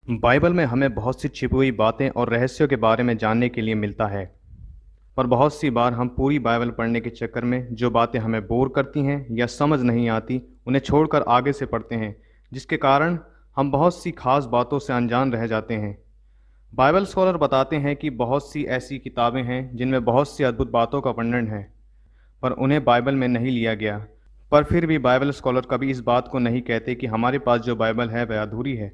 Bible में हमें बहुत सी छिपी हुई बातें और रहस्यों के बारे में जानने के लिए मिलता है। पर बहुत सी बार हम पूरी बाइबल पढ़ने के चक्कर में जो बातें हमें बोर करती हैं या समझ नहीं आती उन्हें छोड़कर आगे से पढ़ते हैं, जिसके कारण हम बहुत सी खास बातों से अनजान रह जाते हैं। बाइबल स्कॉलर बताते हैं कि बहुत सी ऐसी किताबें हैं जिनमें बहुत सी अद्भुत बातों का वर्णन है, पर उन्हें बाइबल में नहीं लिया गया। पर फिर भी बाइबल स्कॉलर कभी इस बात को नहीं कहते कि हमारे पास जो बाइबल है वह अधूरी है,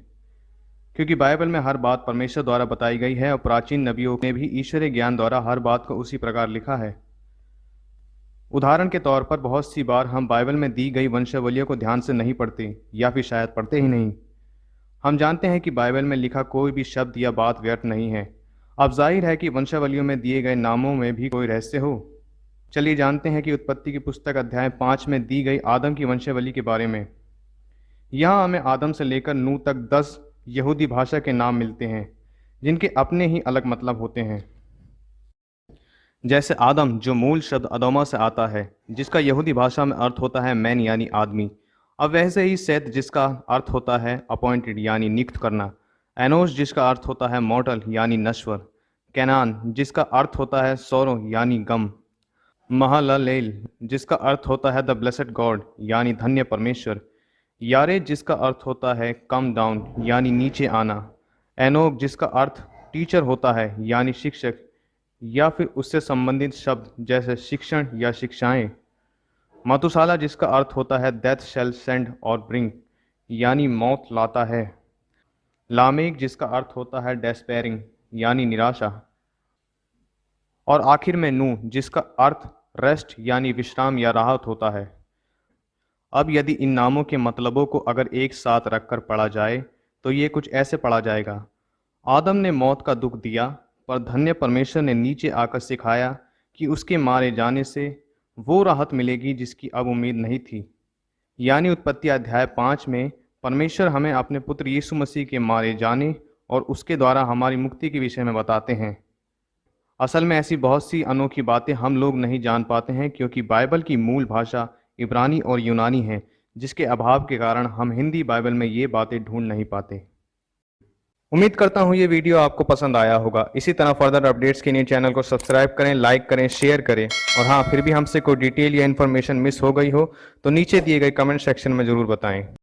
क्योंकि बाइबल में हर बात परमेश्वर द्वारा बताई गई है और प्राचीन नबियों ने भी ईश्वरीय ज्ञान द्वारा हर बात को उसी प्रकार लिखा है। उदाहरण के तौर पर बहुत सी बार हम बाइबल में दी गई वंशावलियों को ध्यान से नहीं पढ़ते या फिर शायद पढ़ते ही नहीं। हम जानते हैं कि बाइबल में लिखा कोई भी शब्द या बात व्यर्थ नहीं है। अब जाहिर है कि वंशावलियों में दिए गए नामों में भी कोई रहस्य हो। चलिए जानते हैं कि उत्पत्ति की पुस्तक अध्याय 5 में दी गई आदम की वंशावली के बारे में। यहाँ हमें आदम से लेकर नूह तक 10 यहूदी भाषा के नाम मिलते हैं, जिनके अपने ही अलग मतलब होते हैं। जैसे आदम, जो मूल शब्द अदोमा से आता है, जिसका यहूदी भाषा में अर्थ होता है मैन यानी आदमी। अब वैसे ही सेत, जिसका अर्थ होता है अपॉइंटेड यानी नियुक्त करना। एनोश, जिसका अर्थ होता है मॉर्टल यानी नश्वर। कैनान, जिसका अर्थ होता है सोरो यानी गम। महललेल, जिसका अर्थ होता है द ब्लेसेड गॉड यानी धन्य परमेश्वर। यारेद, जिसका अर्थ होता है कम डाउन यानी नीचे आना। एनोक, जिसका अर्थ टीचर होता है यानी शिक्षक या फिर उससे संबंधित शब्द जैसे शिक्षण या शिक्षाएं। मतुसाला, जिसका अर्थ होता है डेथ शैल सेंड और ब्रिंग यानी मौत लाता है। लामेक, जिसका अर्थ होता है डेस्पेयरिंग यानी निराशा। और आखिर में नूह, जिसका अर्थ रेस्ट यानी विश्राम या राहत होता है। अब यदि इन नामों के मतलबों को अगर एक साथ रखकर पढ़ा जाए तो ये कुछ ऐसे पढ़ा जाएगा। आदम ने मौत का दुख दिया, पर धन्य परमेश्वर ने नीचे आकर सिखाया कि उसके मारे जाने से वो राहत मिलेगी जिसकी अब उम्मीद नहीं थी। यानी उत्पत्ति अध्याय 5 में परमेश्वर हमें अपने पुत्र यीशु मसीह के मारे जाने और उसके द्वारा हमारी मुक्ति के विषय में बताते हैं। असल में ऐसी बहुत सी अनोखी बातें हम लोग नहीं जान पाते हैं, क्योंकि बाइबल की मूल भाषा इब्रानी और यूनानी है, जिसके अभाव के कारण हम हिंदी बाइबल में ये बातें ढूंढ नहीं पाते। उम्मीद करता हूँ ये वीडियो आपको पसंद आया होगा। इसी तरह फर्दर अपडेट्स के लिए चैनल को सब्सक्राइब करें, लाइक करें, शेयर करें। और हाँ, फिर भी हमसे कोई डिटेल या इन्फॉर्मेशन मिस हो गई हो तो नीचे दिए गए कमेंट सेक्शन में ज़रूर बताएं।